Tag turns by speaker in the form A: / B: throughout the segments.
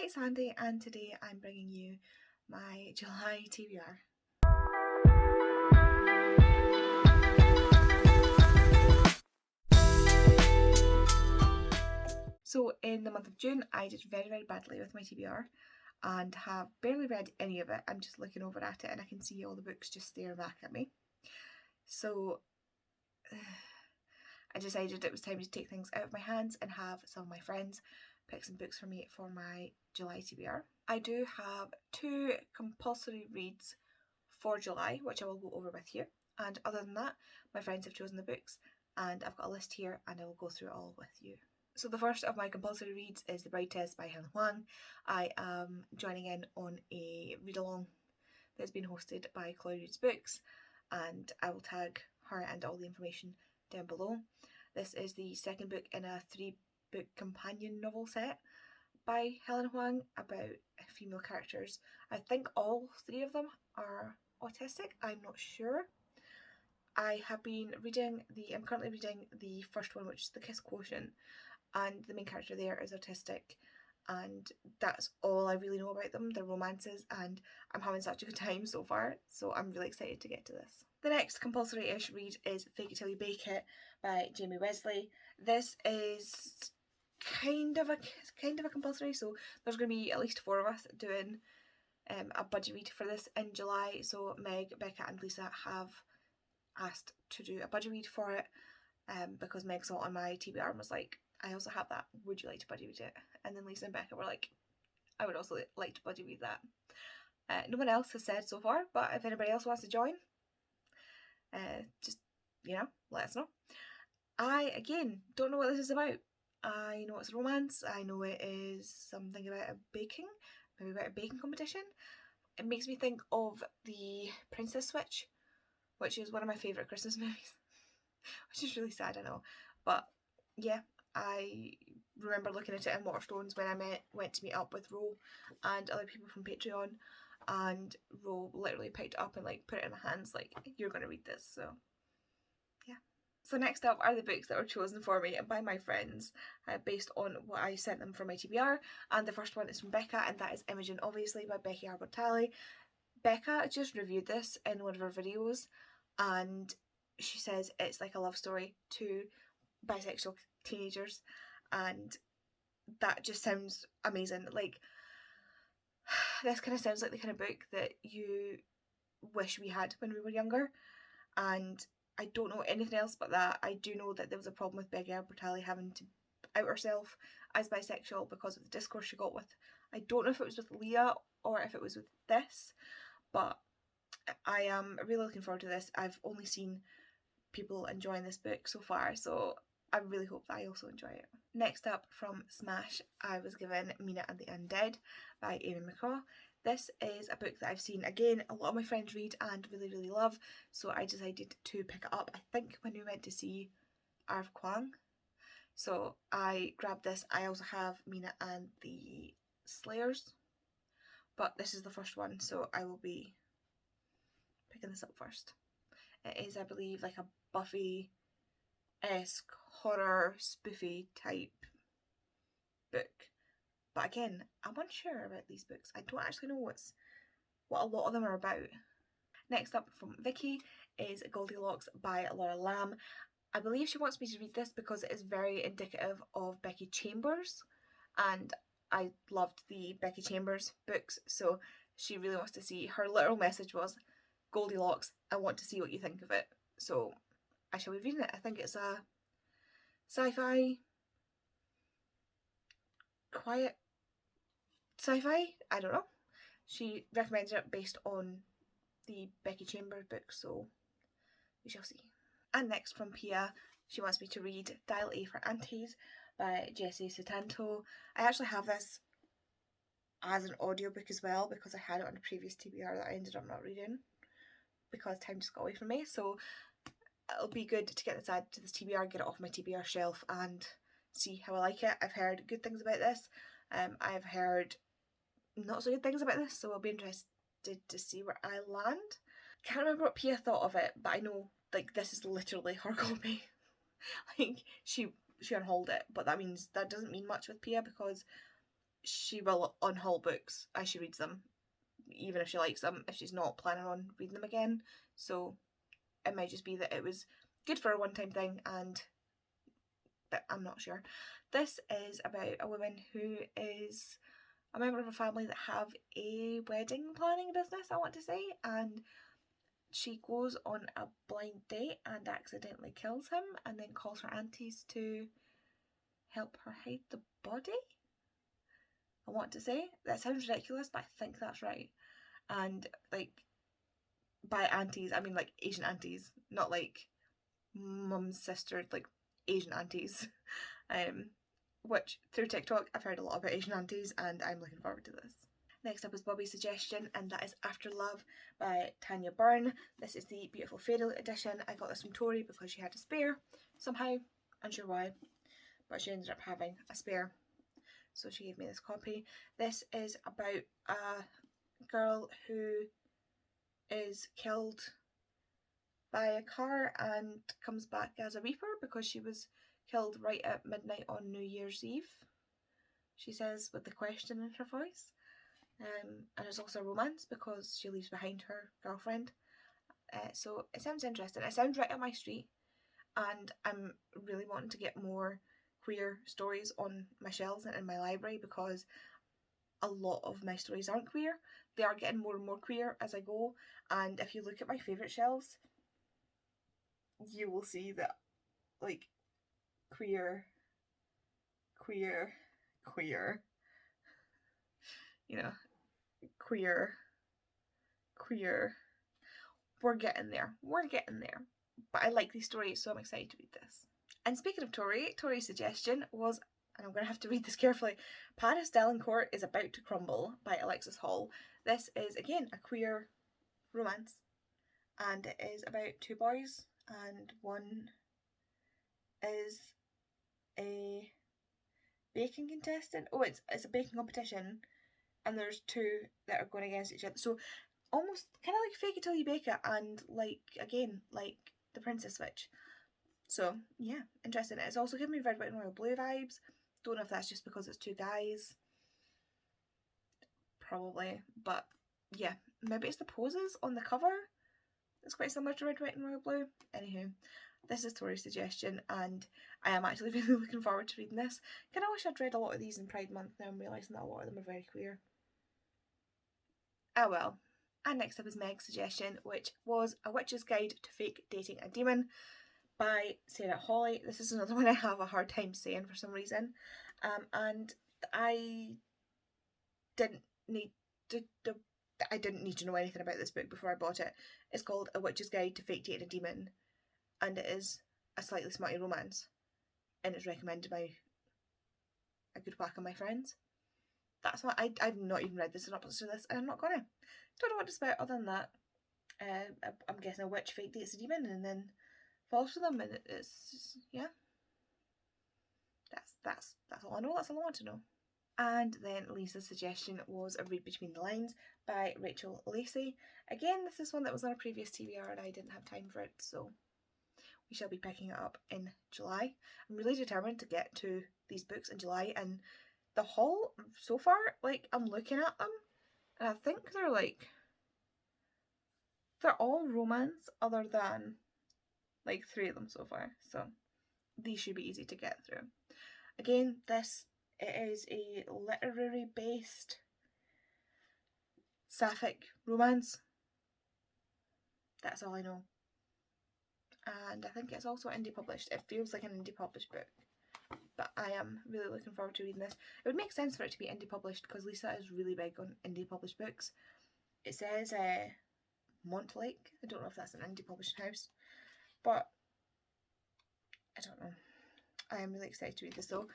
A: Hi, it's Sandy, and today I'm bringing you my July TBR. So in the month of June, I did very badly with my TBR and have barely read any of it. I'm just looking over at it and I can see all the books just staring back at me. So I decided it was time to take things out of my hands and have some of my friends pick some books for me for my July TBR. I do have 2 compulsory reads for July, which I will go over with you. And other than that, my friends have chosen the books and I've got a list here and I will go through it all with you. So the first of my compulsory reads is The Bride Test by Helen Huang. I am joining in on a read-along that's been hosted by Chloe Reads Books, and I will tag her and all the information down below. This is the second book in a 3-book companion novel set by Helen Huang about female characters. I think all 3 of them are autistic, I'm not sure. I'm currently reading the first one, which is The Kiss Quotient, and the main character there is autistic, and that's all I really know about them, their romances, and I'm having such a good time so far, so I'm really excited to get to this. The next compulsory-ish read is Fake It Till You Bake It by Jamie Wesley. This is kind of a compulsory, so there's going to be at least 4 of us doing a budgie read for this in July. So Meg, Becca and Lisa have asked to do a budgie read for it because Meg saw it on my TBR and was like, I also have that, would you like to budgie read it? And then Lisa and Becca were like, I would also like to budgie read that. No one else has said so far, but if anybody else wants to join, just, let us know. I, again, don't know what this is about. I know it's a romance, I know it is something about maybe about a baking competition. It makes me think of the Princess Switch, which is one of my favourite Christmas movies, which is really sad, I know, but yeah, I remember looking at it in Waterstones when I went to meet up with Ro and other people from Patreon, and Ro literally picked it up and put it in my hands like, you're going to read this, so yeah. So next up are the books that were chosen for me by my friends based on what I sent them for my TBR, and the first one is from Becca, and that is Imogen, obviously, by Becky Arbor-Talley. Becca just reviewed this in one of her videos, and she says it's like a love story to bisexual teenagers, and that just sounds amazing. This kind of sounds like the kind of book that you wish we had when we were younger, and I don't know anything else but that. I do know that there was a problem with Becky Arbor-Talley having to out herself as bisexual because of the discourse she got with, I don't know if it was with Leah or if it was with this, but I am really looking forward to this. I've only seen people enjoying this book so far, so I really hope that I also enjoy it. Next up from Smash, I was given Mina and the Undead by Amy McCraw. This is a book that I've seen, again, a lot of my friends read and really love, so I decided to pick it up, I think when we went to see Arv Kwang. So I grabbed this. I also have Mina and the Slayers, but this is the first one, so I will be picking this up first. It is, I believe, like a Buffy-esque horror spoofy type book. But again, I'm unsure about these books. I don't actually know what a lot of them are about. Next up from Vicky is Goldilocks by Laura Lamb. I believe she wants me to read this because it is very indicative of Becky Chambers, and I loved the Becky Chambers books, so she really wants to see, her literal message was, Goldilocks, I want to see what you think of it. So I shall be reading it. I think it's a sci-fi, quiet sci-fi, I don't know. She recommended it based on the Becky Chambers book, so we shall see. And next from Pierre, she wants me to read Dial A for Aunties by Jessie Sutanto. I actually have this as an audiobook as well because I had it on a previous TBR that I ended up not reading because time just got away from me, so it'll be good to get this added to this TBR, get it off my TBR shelf and see how I like it. I've heard good things about this. I've heard not so good things about this, so I'll be interested to see where I land. Can't remember what Pia thought of it, but I know this is literally her copy. She unhauled it, but that doesn't mean much with Pia because she will unhaul books as she reads them, even if she likes them, if she's not planning on reading them again. So it might just be that it was good for a one-time thing, and but I'm not sure. This is about a woman who is a member of a family that have a wedding planning business, I want to say, and she goes on a blind date and accidentally kills him, and then calls her aunties to help her hide the body. I want to say that sounds ridiculous, but I think that's right. And like, by aunties I mean like Asian aunties, not like mum's sister, like Asian aunties. Which through TikTok I've heard a lot about Asian aunties, and I'm looking forward to this. Next up is Bobby's suggestion, and that is After Love by Tanya Byrne. This is the Beautiful Fairy edition. I got this from Tori because she had a spare somehow, unsure why, but she ended up having a spare, so she gave me this copy. This is about a girl who is killed by a car and comes back as a reaper because she was killed right at midnight on New Year's Eve, she says with the question in her voice. And it's also a romance because she leaves behind her girlfriend. So it sounds interesting. It sounds right up my street, and I'm really wanting to get more queer stories on my shelves and in my library, because a lot of my stories aren't queer. They are getting more and more queer as I go, and if you look at my favourite shelves, you will see that like queer, you know, queer, we're getting there, but I like these stories, so I'm excited to read this. And speaking of Tori, Tori's suggestion was, and I'm going to have to read this carefully, Paris Delacourt is About to Crumble by Alexis Hall. This is again a queer romance, and it is about two boys, and one is a baking contestant. Oh, it's a baking competition, and there's two that are going against each other. So almost kind of like Fake It Till You Bake It, and like again like The Princess Switch. So yeah, interesting. It's also giving me Red, White and Royal Blue vibes. Don't know if that's just because it's two guys. Probably, but yeah, maybe it's the poses on the cover. It's quite similar to Red, White and Royal Blue. Anywho, this is Tori's suggestion, and I am actually really looking forward to reading this. Kind of wish I'd read a lot of these in Pride Month. Now I'm realising that a lot of them are very queer. Ah well. And next up is Meg's suggestion, which was A Witch's Guide to Fake Dating a Demon by Sarah Hawley. This is another one I have a hard time saying for some reason, and I didn't need to know anything about this book before I bought it. It's called A Witch's Guide to Fake Dating a Demon, and it is a slightly smutty romance, and it's recommended by a good whack of my friends. That's why I've not even read the synopsis of this, and I'm not gonna. Don't know what it's about other than that. I'm guessing a witch fake dates a demon and then falls for them, and it's just, yeah. That's all I know. That's all I want to know. And then Lisa's suggestion was A Read Between the Lines by Rachel Lacey. Again, this is one that was on a previous TBR and I didn't have time for it, so we shall be picking it up in July. I'm really determined to get to these books in July, and the haul so far, like, I'm looking at them and I think they're all romance other than like 3 of them so far, so these should be easy to get through. Again, it is a literary based sapphic romance. That's all I know. And I think it's also indie published. It feels like an indie published book, but I am really looking forward to reading this. It would make sense for it to be indie published because Lisa is really big on indie published books. It says Montlake. I don't know if that's an indie publishing house, but I don't know. I am really excited to read this though.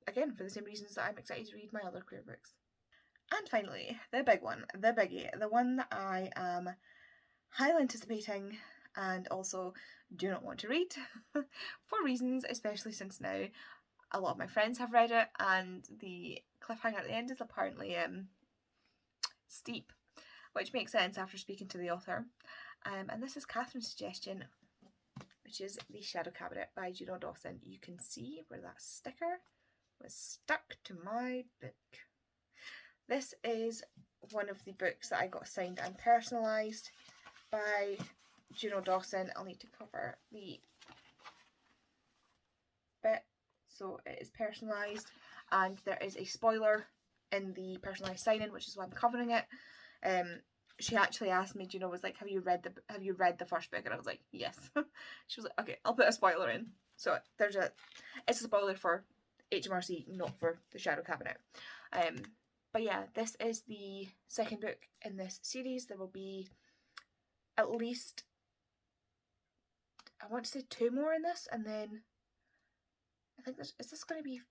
A: Again, for the same reasons that I'm excited to read my other queer books. And finally, the big one, the biggie, the one that I am highly anticipating and also do not want to read for reasons, especially since now a lot of my friends have read it and the cliffhanger at the end is apparently steep, which makes sense after speaking to the author. And this is Katherine's suggestion, which is The Shadow Cabinet by Juno Dawson. You can see where that sticker was stuck to my book. This is one of the books that I got signed and personalised by Juno Dawson. I'll need to cover the bit. So it is personalised, and there is a spoiler in the personalised sign-in, which is why I'm covering it. She actually asked me, Juno was like, have you read the first book? And I was like, yes. She was like, okay, I'll put a spoiler in. So it's a spoiler for HMRC, not for the Shadow Cabinet. But yeah, this is the second book in this series. There will be at least, I want to say 2 more in this, and then I think is this going to be,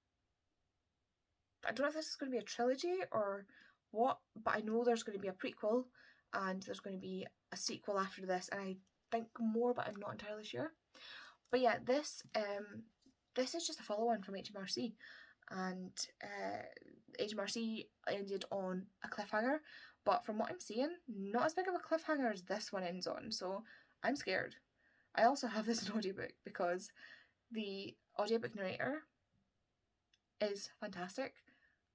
A: I don't know if this is going to be a trilogy or what, but I know there's going to be a prequel and there's going to be a sequel after this, and I think more, but I'm not entirely sure. But yeah, this is just a follow-on from HMRC, and HMRC ended on a cliffhanger, but from what I'm seeing, not as big of a cliffhanger as this one ends on, so I'm scared. I also have this in audiobook because the audiobook narrator is fantastic,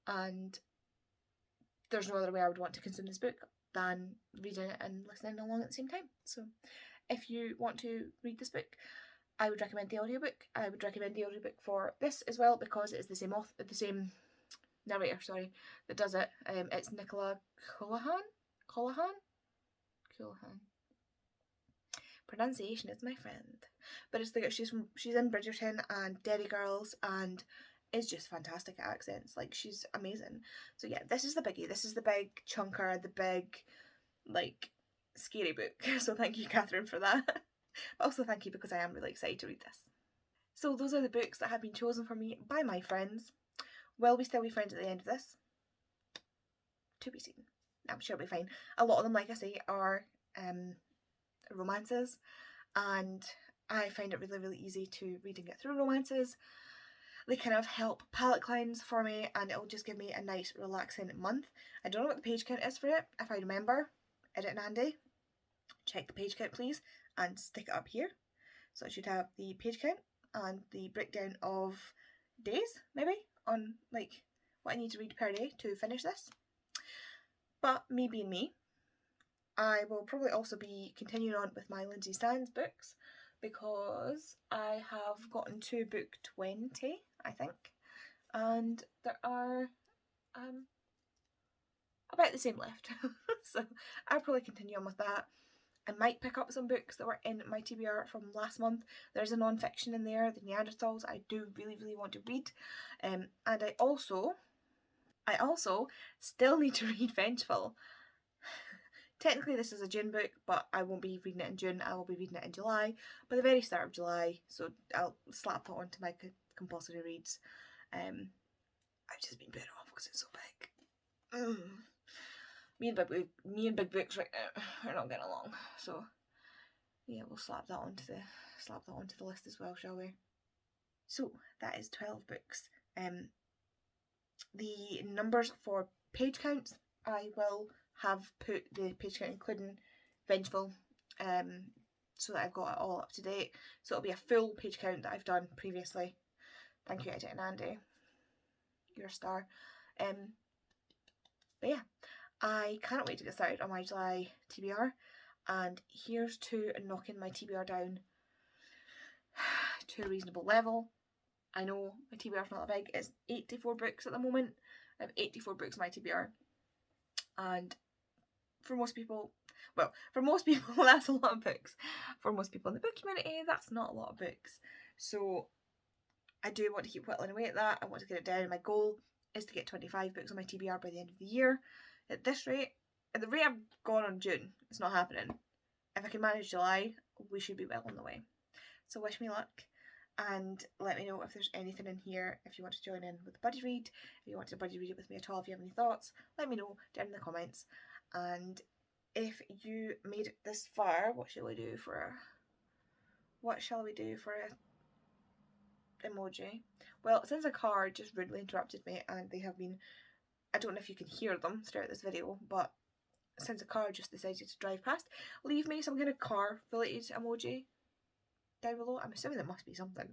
A: and there's no other way I would want to consume this book than reading it and listening along at the same time. So if you want to read this book, I would recommend the audiobook. I would recommend the audiobook for this as well because it's the same narrator, that does it. It's Nicola Coughlan. Pronunciation is my friend. But it's she's in Bridgerton and Derry Girls, and is just fantastic at accents. Like, she's amazing. So yeah, this is the biggie. This is the big chunker, the big, like, scary book. So thank you, Katherine, for that. But also thank you because I am really excited to read this. So those are the books that have been chosen for me by my friends. Will we still be friends at the end of this? To be seen. I'm sure it'll be fine. A lot of them, like I say, are romances, and I find it really, really easy to read and get through romances. They kind of help palette cleanse for me, and it'll just give me a nice relaxing month. I don't know what the page count is for it. If I remember, edit and Andy, check the page count please and stick it up here. So it should have the page count and the breakdown of days, maybe, on like what I need to read per day to finish this. But me being me, I will probably also be continuing on with my Lindsay Sands books, because I have gotten to book 20, I think, and there are about the same left. So I'll probably continue on with that. I might pick up some books that were in my TBR from last month. There's a non-fiction in there, The Neanderthals, I do really, really want to read. And I also still need to read Vengeful. Technically this is a June book, but I won't be reading it in June, I will be reading it in July, by the very start of July, so I'll slap that onto my compulsory reads. I've just been put off because it's so big. Me and big books right now are not getting along, so yeah, we'll slap that onto the list as well, shall we? So that is 12 books. The numbers for page counts, I will have put the page count including Vengeful, so that I've got it all up to date. So it'll be a full page count that I've done previously. Thank you, Edit and Andy. You're a star. But yeah, I cannot wait to get started on my July TBR, and here's to knocking my TBR down to a reasonable level. I know my TBR is not that big, it's 84 books at the moment. I have 84 books in my TBR, and for most people that's a lot of books. For most people in the book community, that's not a lot of books. So I do want to keep whittling away at that. I want to get it down. My goal is to get 25 books on my TBR by the end of the year. At this rate, at the rate I've gone on June, it's not happening. If I can manage July, we should be well on the way. So wish me luck, and let me know if there's anything in here, if you want to join in with the buddy read, if you want to buddy read it with me at all, if you have any thoughts, let me know down in the comments. And if you made it this far, what shall we do for a emoji? Well, since a car just rudely interrupted me, and they have been, I don't know if you can hear them throughout this video, but since a car just decided to drive past, leave me some kind of car related emoji down below. I'm assuming there must be something.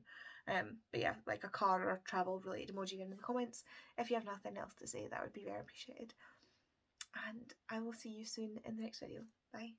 A: But yeah, like a car or travel related emoji in the comments. If you have nothing else to say, that would be very appreciated. And I will see you soon in the next video. Bye.